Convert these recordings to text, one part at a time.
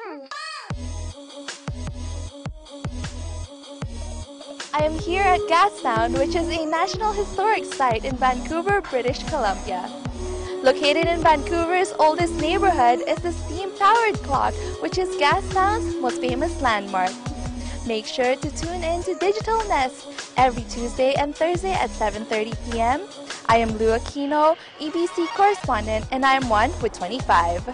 I am here at Gastown, which is a National Historic Site in Vancouver, British Columbia. Located in Vancouver's oldest neighborhood is the steam-powered clock, which is Gastown's most famous landmark. Make sure to tune in to Digital Nest every Tuesday and Thursday at 7:30 p.m. I am Lou Aquino, EBC correspondent, and I am one with 25.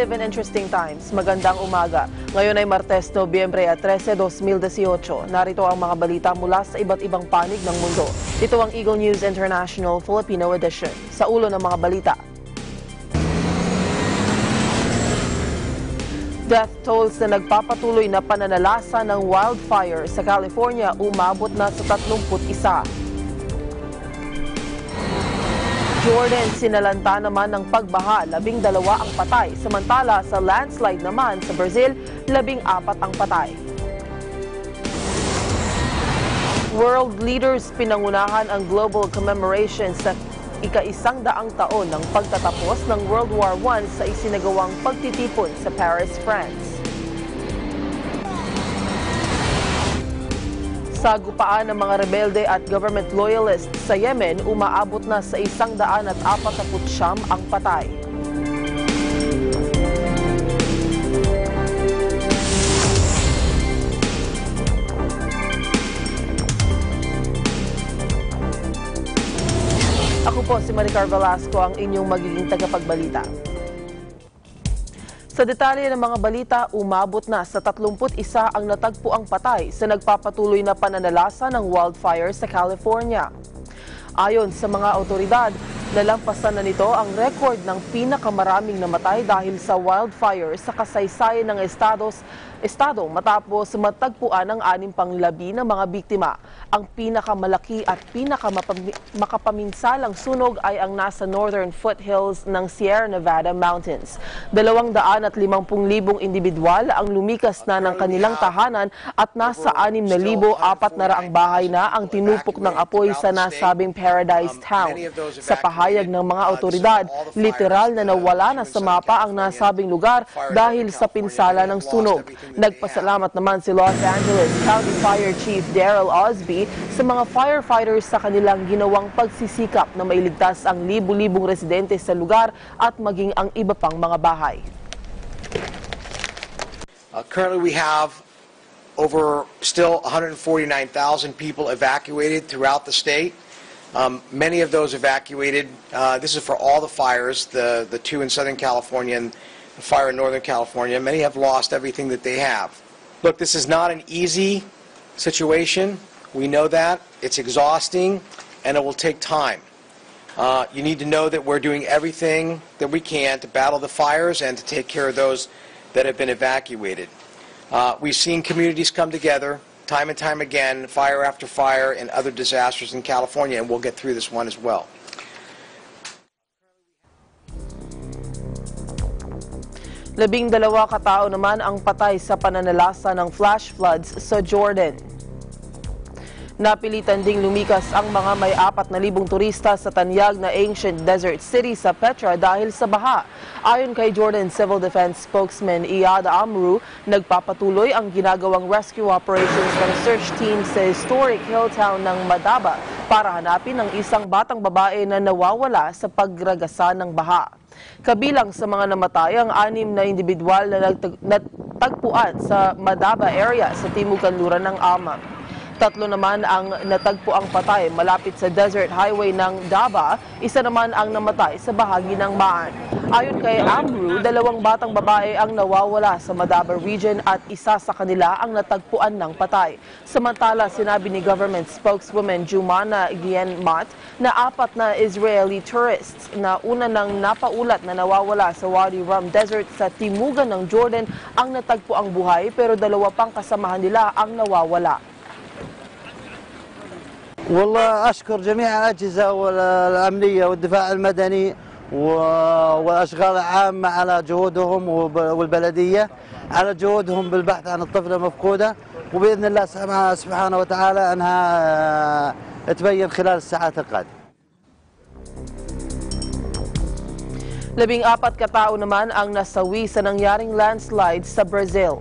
live in interesting times. Magandang umaga. Ngayon ay Martes, Nobyembre 13, 2018. Narito ang mga balita mula sa iba't ibang panig ng mundo. Ito ang Eagle News International Filipino Edition. Sa ulo ng mga balita. Death tolls na nagpapatuloy na pananalasa ng wildfire sa California umabot na sa 31. Jordan, sinalanta naman ng pagbaha, 12 ang patay. Samantala sa landslide naman sa Brazil, 14 ang patay. World leaders pinangunahan ang global commemoration sa ika-100 taon ng pagtatapos ng World War I sa isinagawang pagtitipon sa Paris, France. Sagupaan ng mga rebelde at government loyalists sa Yemen, umaabot na sa 149 ang patay. Ako po si Maricar Velasco, ang inyong magiging tagapagbalita. Sa detalye ng mga balita, umabot na sa 31 ang natagpuang patay sa nagpapatuloy na pananalasa ng wildfire sa California. Ayon sa mga autoridad, nalampasan na nito ang record ng pinakamaraming namatay dahil sa wildfire sa kasaysayan ng estado matapos matagpuan ang 6 panglabi ng mga biktima. Ang pinakamalaki at pinakamakapaminsalaang sunog ay ang nasa northern foothills ng Sierra Nevada Mountains. 250,000 individual ang lumikas na ng kanilang tahanan at nasa 6,400 bahay na ang tinupok ng apoy sa nasabing Paradise Town. Sa pahayag ng mga autoridad, literal na nawala na sa mapa ang nasabing lugar dahil sa pinsala ng sunog. Nagpasalamat naman si Los Angeles County Fire Chief Daryl Osby sa mga firefighters sa kanilang ginawang pagsisikap na mailigtas ang libu-libong residente sa lugar at maging ang iba pang mga bahay. Currently we have over still 149,000 people evacuated throughout the state. Many of those evacuated, this is for all the fires, the 2 in Southern California and the fire in Northern California. Many have lost everything that they have. Look, this is not an easy situation. We know that. It's exhausting, and it will take time. You need to know that we're doing everything that we can to battle the fires and to take care of those that have been evacuated. We've seen communities come together. time and time again, fire after fire and other disasters in California, and we'll get through this one as well. Labing dalawa katao naman ang patay sa pananalasa ng flash floods sa Jordan. Napilitan ding lumikas ang mga may 4,000 turista sa tanyag na ancient desert city sa Petra dahil sa baha. Ayon kay Jordan Civil Defense spokesman Iyad Amru, nagpapatuloy ang ginagawang rescue operations ng search team sa historic hill town ng Madaba para hanapin ang isang batang babae na nawawala sa pagragasa ng baha. Kabilang sa mga namatay ang 6 na individual na natagpuan sa Madaba area sa timog kanluran ng Amman. 3 naman ang natagpuang patay malapit sa desert highway ng Daba, isa naman ang namatay sa bahagi ng Maan. Ayon kay Amru, 2 batang babae ang nawawala sa Madaba region at isa sa kanila ang natagpuan ng patay. Samantala, sinabi ni government spokeswoman Jumana Gienmat na 4 na Israeli tourists na una nang napaulat na nawawala sa Wadi Rum Desert sa timugan ng Jordan ang natagpuang buhay, pero 2 pang kasamahan nila ang nawawala. والله أشكر جميع الأجهزة الأمنية والدفاع المدني والأشغال العامة على جهودهم والبلدية على جهودهم بالبحث عن الطفلة المفقودة، وبإذن الله سبحانه وتعالى أنها تبين خلال الساعات القادمة. 14 katao naman ang nasawi sa nangyaring landslide sa Brazil.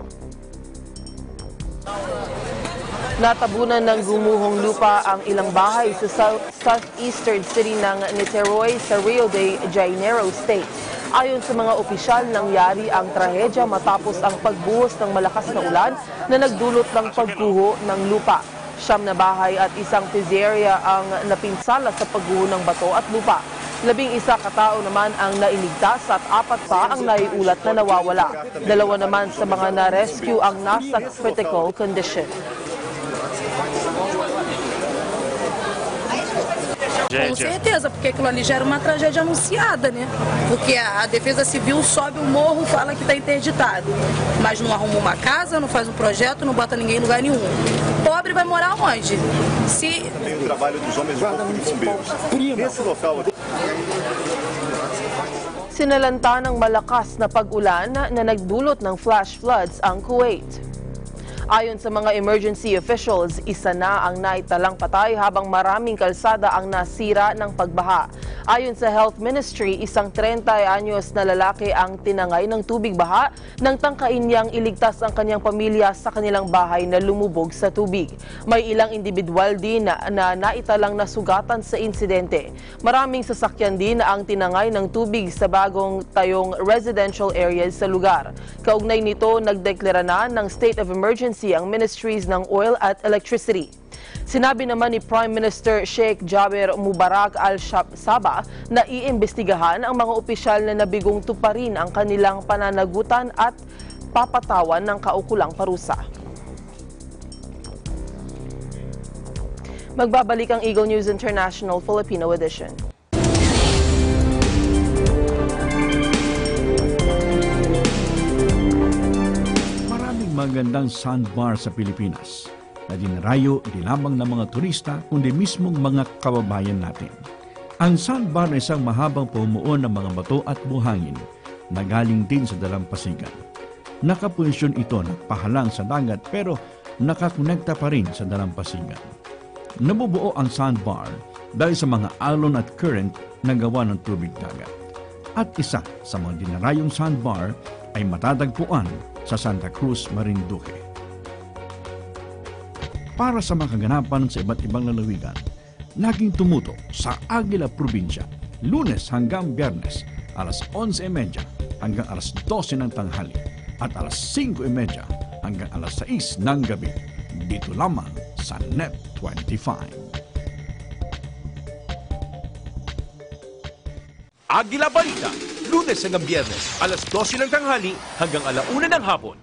Natabunan ng gumuhong lupa ang ilang bahay sa southeastern city ng Niterói sa Rio de Janeiro State. Ayon sa mga opisyal, nangyari ang trahedya matapos ang pagbuhos ng malakas na ulan na nagdulot ng pagguho ng lupa. 9 na bahay at isang pizzeria ang napinsala sa pagguho ng bato at lupa. 11 katao naman ang nailigtas at 4 pa ang naiulat na nawawala. 2 naman sa mga na-rescue ang nasa critical condition. Com certeza, porque aquilo ali já era uma tragédia anunciada, né? Porque a Defesa Civil sobe o morro, fala que está interditado, mas não arruma uma casa, não faz um projeto, não bota ninguém em lugar nenhum. Pobre vai morar onde? Se tem o trabalho dos homens de bombeiros. Nesse local aqui. Sinalanta ng malakas na pag-ulan na nagdulot ng flash floods ang Kuwait. Ayon sa mga emergency officials, 1 na ang naitalang patay habang maraming kalsada ang nasira ng pagbaha. Ayon sa Health Ministry, isang 30 anyos na lalaki ang tinangay ng tubig baha nang tangkain niyang iligtas ang kanyang pamilya sa kanilang bahay na lumubog sa tubig. May ilang individual din na naitalang nasugatan sa insidente. Maraming sasakyan din ang tinangay ng tubig sa bagong tayong residential areas sa lugar. Kaugnay nito, nagdeklara na ng state of emergency ang ministries ng oil at electricity. Sinabi naman ni Prime Minister Sheikh Jaber Mubarak al-Sabah na iimbestigahan ang mga opisyal na nabigong tuparin ang kanilang pananagutan at papatawan ng kaukulang parusa. Magbabalik ang Eagle News International Filipino Edition. Magandang sandbar sa Pilipinas na dinarayo di lamang ng mga turista kundi mismong mga kababayan natin. Ang sandbar ay isang mahabang pumuon ng mga bato at buhangin na galing din sa dalampasigan. Nakapunsyon ito na pahalang sa dagat pero nakakonekta pa rin sa dalampasigan. Nabubuo ang sandbar dahil sa mga alon at current na gawa ng tubig dagat. At isa sa mga dinarayong sandbar ay matatagpuan sa Santa Cruz, Marinduque. Para sa mga kaganapan sa iba't ibang lalawigan, naging tumuto sa Aguila Provincia, Lunes hanggang Biyernes, alas 11:30 hanggang alas 12 ng tanghali at alas 5:30 hanggang alas 6 ng gabi. Dito lamang sa Net 25. Aguila Balita, Lunes hanggang Biyernes, alas 12 ng tanghali hanggang alauna ng hapon.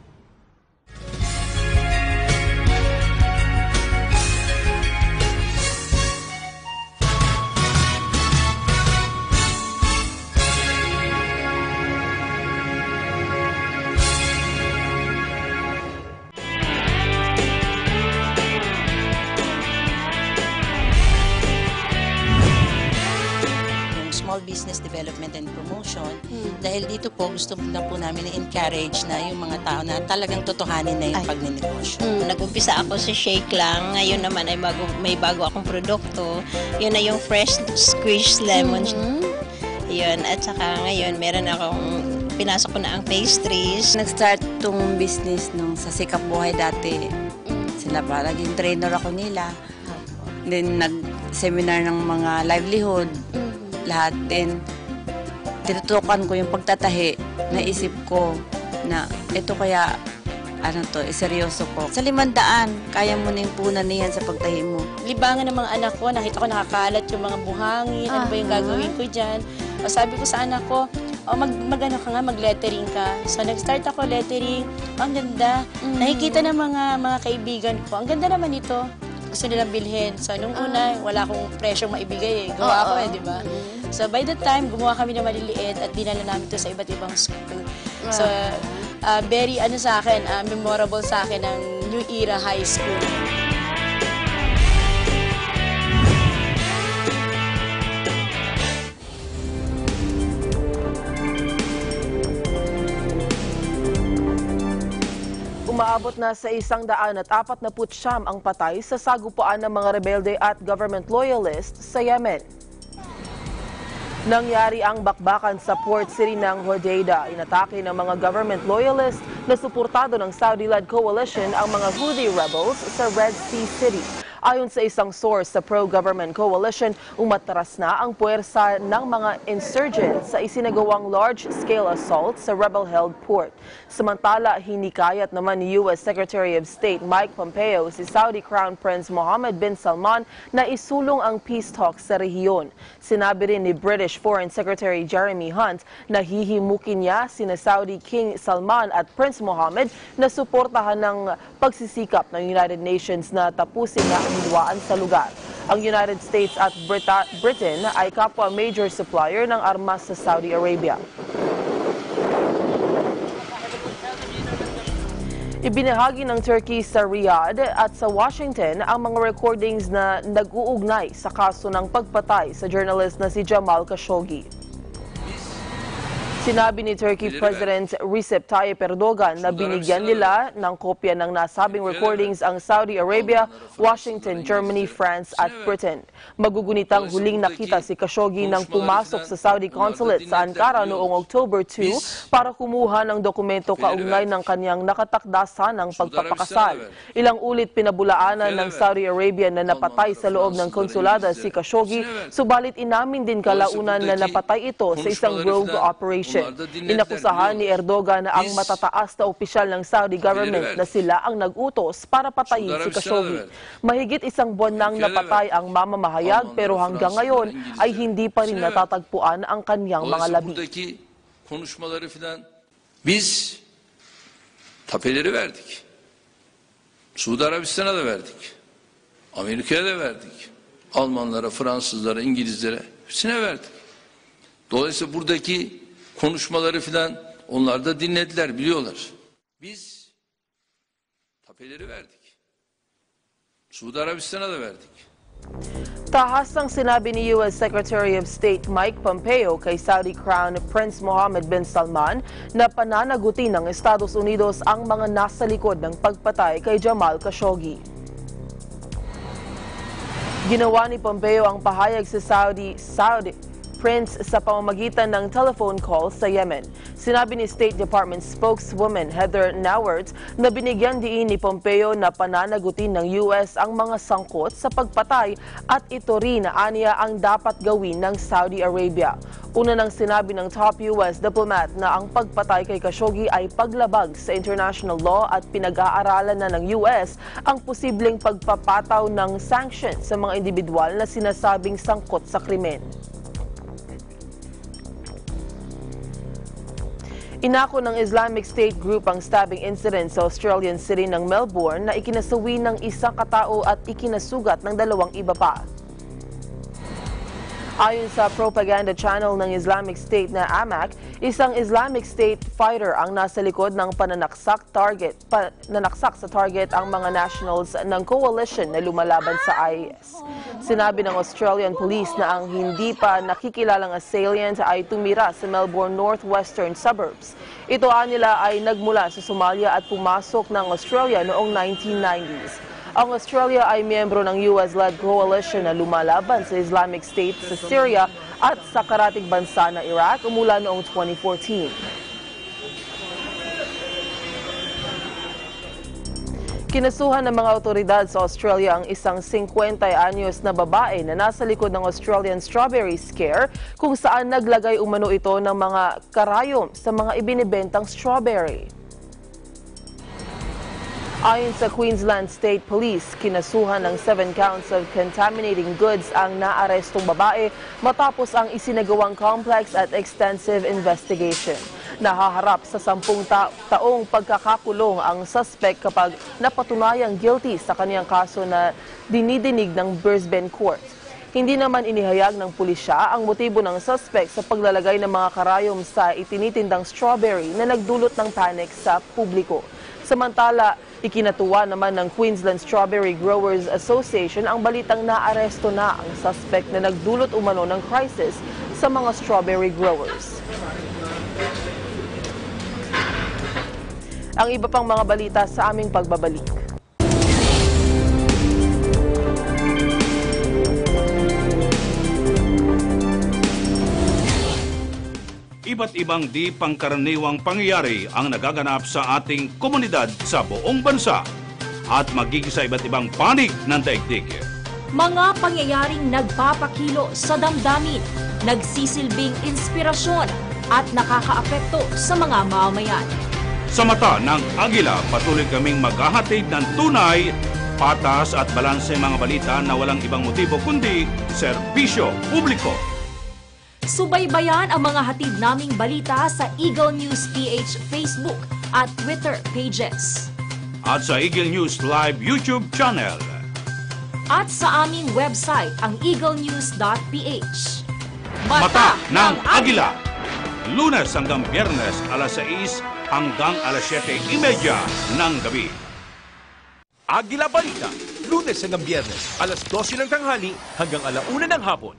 business development and promotion. Dahil dito po, gusto na po namin na-encourage na yung mga tao na talagang totohanin na yung pagnenegosyo. Nag-umpisa ako sa shake lang. Ngayon naman ay may bago akong produkto. Yun na yung fresh squeezed lemon. Yun. At saka ngayon, meron akong pinasok ko na ang pastries. Nag-start tong business nung sa Sikap Buhay dati. Sila pa, naging trainer ako nila. Then, nag-seminar ng mga livelihood. Lahat. Then, tinutukan ko yung pagtatahi. Naisip ko na ito kaya, seryoso ko. Sa 500, kaya mo na yung punan niyan sa pagtahi mo. Libangan ng mga anak ko, nakita ko nakakalat yung mga buhangin. Ano ba yung gagawin ko dyan? O sabi ko sa anak ko, mag-lettering ka. So, nag-start ako lettering. Ang ganda. Nakikita ng mga kaibigan ko. Ang ganda naman ito. Gusto nilang bilhin. So, nung una, wala akong presyong maibigay eh. Gawa ako di ba? So, by the time, gumawa kami ng maliliit at dinala namin ito sa iba't ibang school. So, very, sa akin, memorable sa akin ang New Era High School. Umaabot na sa 149 ang patay sa sagupaan ng mga rebelde at government loyalists sa Yemen. Nangyari ang bakbakan sa port city ng Hodeidah. Inatake ng mga government loyalists na suportado ng Saudi-led coalition ang mga Houthi rebels sa Red Sea City. Ayon sa isang source sa pro-government coalition, umatras na ang puwersa ng mga insurgents sa isinagawang large-scale assault sa rebel-held port. Samantala, hinikayat naman ni U.S. Secretary of State Mike Pompeo si Saudi Crown Prince Mohammed bin Salman na isulong ang peace talks sa rehiyon. Sinabi rin ni British Foreign Secretary Jeremy Hunt na hihimukin niya sina Saudi King Salman at Prince Mohammed na suportahan ng pagsisikap ng United Nations na tapusin na ang hidwaan sa lugar. Ang United States at Britain ay kapwa major supplier ng armas sa Saudi Arabia. Ibinahagi ng Turkey sa Riyadh at sa Washington ang mga recordings na nag-uugnay sa kaso ng pagpatay sa journalist na si Jamal Khashoggi. Sinabi ni Turkey President Recep Tayyip Erdogan na binigyan nila ng kopya ng nasabing recordings ang Saudi Arabia, Washington, Germany, France at Britain. Magugunitang huling nakita si Khashoggi nang pumasok sa Saudi consulate sa Ankara noong October 2 para kumuha ng dokumento kaugnay ng kanyang nakatakda ng pagpapakasal. Ilang ulit pinabulaanan ng Saudi Arabia na napatay sa loob ng konsulada si Khashoggi, subalit inamin din kalaunan na napatay ito sa isang rogue operation. Inakusahan ni Erdogan na ang matataas na opisyal ng Saudi government na sila ang nag-utos para patayin si Khashoggi. Mahigit isang buwan nang napatay ang mamamahayag pero hanggang ngayon ay hindi pa rin natatagpuan ang kanyang mga labi. Biz tapeleri verdik. Suudi Arabistan'a da verdik. Amerika'ya da verdik. Almanlara, Fransızlara, İngilizlere hepsine verdik. Dolayısıyla buradaki konuşmaları filan onlar da dinlediler, biliyorlar. Biz tapeleri verdik. Suudi Arabistan'a da verdik. Tahasang sinabi ni U.S. Secretary of State Mike Pompeo kay Saudi Crown Prince Mohammed bin Salman na pananagutin ng Estados Unidos ang mga nasa likod ng pagpatay kay Jamal Khashoggi. Ginawa ni Pompeo ang pahayag sa Saudi Prince sa pamamagitan ng telephone call sa Yemen. Sinabi ni State Department spokeswoman Heather Nauert na binigyan diin ni Pompeo na pananagutin ng U.S. ang mga sangkot sa pagpatay at ito rin na aniya ang dapat gawin ng Saudi Arabia. Una nang sinabi ng top U.S. diplomat na ang pagpatay kay Khashoggi ay paglabag sa international law at pinag-aaralan na ng U.S. ang posibleng pagpapataw ng sanctions sa mga individual na sinasabing sangkot sa krimen. Inako ng Islamic State Group ang stabbing incident sa Australian city ng Melbourne na ikinasawi ng isang katao at ikinasugat ng 2 iba pa. Ayon sa propaganda channel ng Islamic State na AMAC, isang Islamic State fighter ang nasa likod ng pananaksak sa target ang mga nationals ng coalition na lumalaban sa IS. Sinabi ng Australian police na ang hindi pa nakikilalang assailant ay tumira sa Melbourne northwestern suburbs. Ito nila ay nagmula sa Somalia at pumasok ng Australia noong 1990s. Ang Australia ay miyembro ng US-led coalition na lumalaban sa Islamic State sa Syria at sa karatig bansa na Iraq mula noong 2014. Kinasuhan ng mga otoridad sa Australia ang isang 50 anyos na babae na nasa likod ng Australian Strawberry Scare kung saan naglagay umano ito ng mga karayom sa mga ibinibentang strawberry. Ayon sa Queensland State Police, kinasuhan ng 7 counts of contaminating goods ang naarestong babae matapos ang isinagawang complex at extensive investigation. Nahaharap sa 10 taong pagkakakulong ang suspect kapag napatunayang guilty sa kaniyang kaso na dinidinig ng Brisbane Court. Hindi naman inihayag ng pulisya ang motibo ng suspect sa paglalagay ng mga karayom sa itinitindang strawberry na nagdulot ng panic sa publiko. Samantala, ikinatuwa naman ng Queensland Strawberry Growers Association ang balitang naaresto na ang suspect na nagdulot umano ng crisis sa mga strawberry growers. Ang iba pang mga balita sa aming pagbabalik. Iba't ibang di pangkaraniwang pangyayari ang nagaganap sa ating komunidad sa buong bansa at magiging sa iba't ibang panig ng daigdig. Mga pangyayaring nagpapakilo sa damdamin, nagsisilbing inspirasyon at nakakaapekto sa mga mamamayan. Sa mata ng Agila, patuloy kaming maghahatid ng tunay, patas at balanseng mga balita na walang ibang motibo kundi serbisyo publiko. Subaybayan ang mga hatid naming balita sa Eagle News PH Facebook at Twitter pages. At sa Eagle News Live YouTube channel. At sa aming website, ang eaglenews.ph. Mata ng Agila! Lunes hanggang Biyernes, alas 6 hanggang alas 7:30 ng gabi. Agila Balita, Lunes hanggang Biyernes, alas 12 ng tanghali hanggang alauna ng hapon.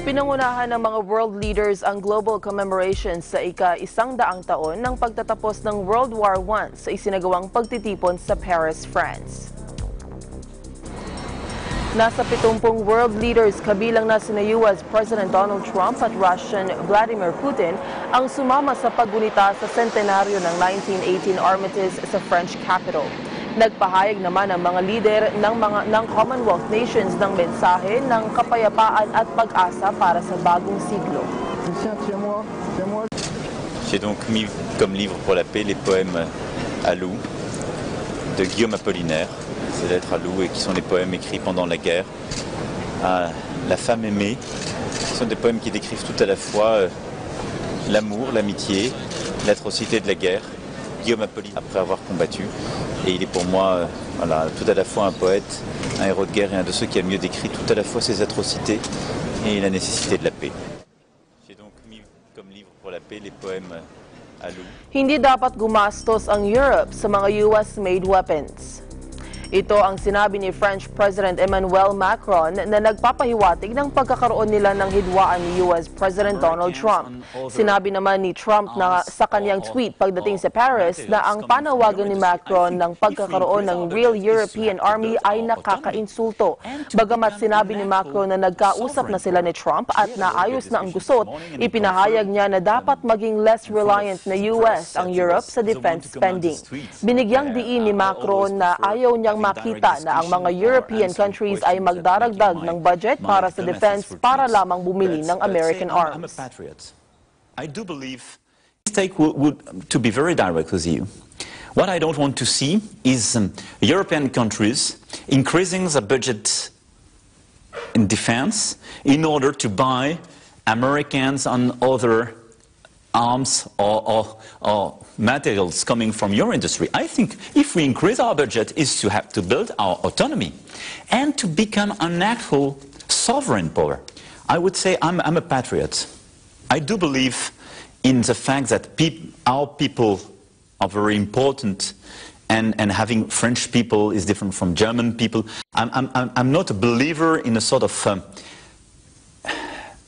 Pinangunahan ng mga world leaders ang global commemorations sa ika-100 taon ng pagtatapos ng World War I sa isinagawang pagtitipon sa Paris, France. Nasa 70 world leaders kabilang na sina US President Donald Trump at Russian Vladimir Putin ang sumama sa paggunita sa sentenaryo ng 1918 armistice sa French capital. Nagpahayag naman ang mga lider ng Commonwealth Nations ng mensahe ng kapayapaan at pag-asa para sa bagong siglo. J'ai donc mis comme livre pour la paix les poèmes à Lou de Guillaume Apollinaire, ces lettres à Lou, et qui sont des poèmes écrits pendant la guerre à la femme aimée. Ce sont des poèmes qui décrivent tout à la fois l'amour, l'amitié, l'atrocité de la guerre. Guillaume Apollinaire, après avoir combattu, et il est pour moi voilà, tout à la fois un poète, un héros de guerre et un de ceux qui a mieux décrit tout à la fois ces atrocités et la nécessité de la paix. J'ai donc mis comme livre pour la paix les poèmes à Lou. Hindi dapat gumastos ang Europe sa mga US-made weapons. Ito ang sinabi ni French President Emmanuel Macron na nagpapahiwatig ng pagkakaroon nila ng hidwaan ni US President Donald Trump. Sinabi naman ni Trump na sa kanyang tweet pagdating sa Paris na ang panawagan ni Macron ng pagkakaroon ng real European army ay nakakainsulto. Bagamat sinabi ni Macron na nagkausap na sila ni Trump at naayos na ang gusot, ipinahayag niya na dapat maging less reliant na US ang Europe sa defense spending. Binigyang diin ni Macron na ayaw niyang makita na ang mga European countries ay magdaragdag ng budget para sa defense para lamang bumili ng American arms. I do believe to be very direct with you. What I don't want to see is European countries increasing the budget in defense in order to buy Americans and other arms or materials coming from your industry. I think if we increase our budget is to have to build our autonomy and to become an actual sovereign power. I would say I'm a patriot. I do believe in the fact that our people are very important, and having French people is different from German people. I'm not a believer in a sort of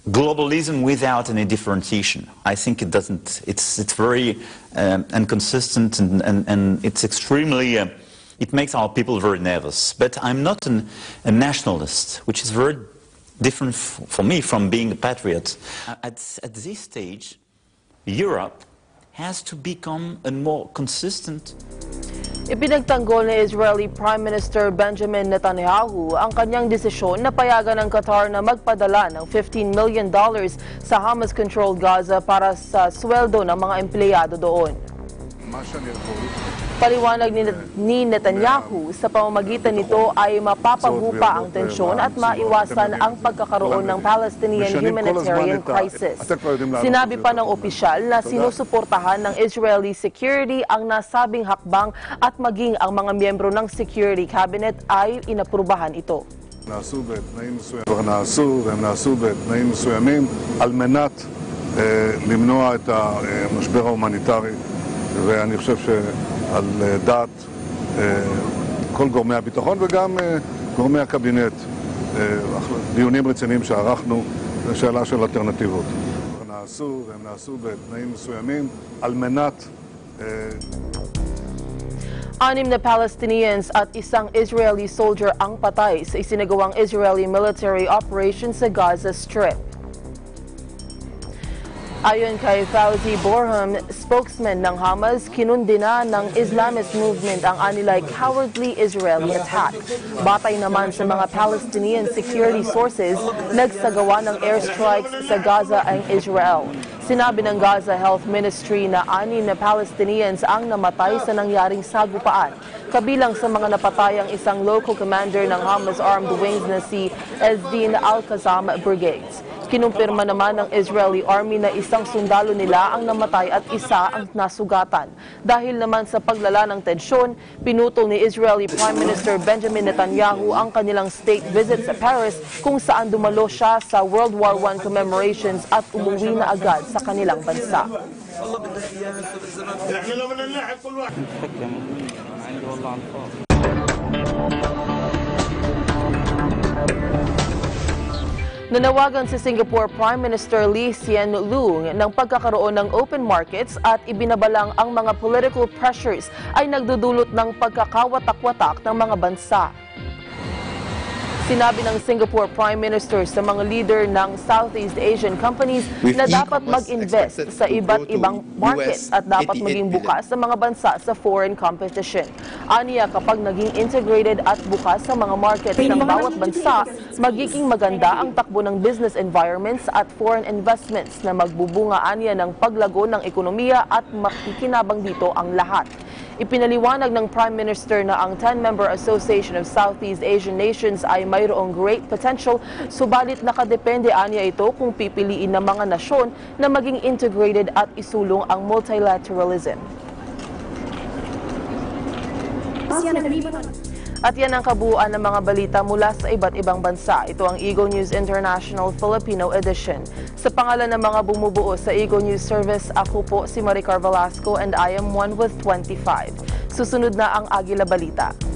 globalism without any differentiation. I think it doesn't. It's very inconsistent, and it's extremely. It makes our people very nervous. But I'm not a nationalist, which is very different for me from being a patriot. At this stage, Europe has to become a more consistent. Ipinagtanggol ni Israeli Prime Minister Benjamin Netanyahu ang kanyang desisyon na payagan ng Qatar na magpadala ng $15 million sa Hamas-controlled Gaza para sa sweldo ng mga empleyado doon. Paliwanag ni Netanyahu, sa pamamagitan nito ay mapapahupa ang tensyon at maiwasan ang pagkakaroon ng Palestinian humanitarian crisis. Sinabi pa ng opisyal na sinusuportahan ng Israeli security ang nasabing hakbang at maging ang mga miyembro ng security cabinet ay inaprubahan ito. נעשו בתנאים מסוימים על מנת למנוע את המשבר ההומניטרי, ואני חושב שעל דעת כל גורמי הביטחון וגם גורמי הקבינט, דיונים רציניים שערכנו, שאלה של אלטרנטיבות. והם נעשו בתנאים מסוימים על מנת... 6 na Palestinians at isang Israeli soldier ang patay sa isinagawang Israeli military operation sa Gaza Strip. Ayon kay Fauzi Borham, spokesman ng Hamas, kinundina ng Islamist movement ang anilay cowardly Israeli attack. Batay naman sa mga Palestinian security sources, nagsagawa ng airstrikes sa Gaza ang Israel. Sinabi ng Gaza Health Ministry na 6 na Palestinians ang namatay sa nangyaring sagupaan. Kabilang sa mga napatay ang isang local commander ng Hamas armed wings na si Ezdin Al-Qassam Brigades. Kinumpirma naman ng Israeli Army na isang sundalo nila ang namatay at isa ang nasugatan. Dahil naman sa paglala ng tensyon, pinutol ni Israeli Prime Minister Benjamin Netanyahu ang kanilang state visit sa Paris kung saan dumalo siya sa World War I commemorations at umuwi na agad sa kanilang bansa. Nanawagan si Singapore Prime Minister Lee Hsien Loong ng pagkakaroon ng open markets at ibinabalang ang mga political pressures ay nagdudulot ng pagkakawatak-watak ng mga bansa. Sinabi ng Singapore Prime Minister sa mga leader ng Southeast Asian companies na dapat mag-invest sa iba't ibang market at dapat maging bukas sa mga bansa sa foreign competition. Aniya, kapag naging integrated at bukas sa mga market ng bawat bansa, magiging maganda ang takbo ng business environments at foreign investments na magbubunga aniya ng paglago ng ekonomiya at makikinabang dito ang lahat. Ipinaliwanag ng Prime Minister na ang 10-member Association of Southeast Asian Nations ay mayroong great potential, subalit nakadepende aniya ito kung pipiliin ng mga nasyon na maging integrated at isulong ang multilateralism. At yan ang kabuuan ng mga balita mula sa iba't ibang bansa. Ito ang Eagle News International Filipino Edition. Sa pangalan ng mga bumubuo sa Eagle News Service, ako po si Maricar Velasco and I am one with 25. Susunod na ang Agila Balita.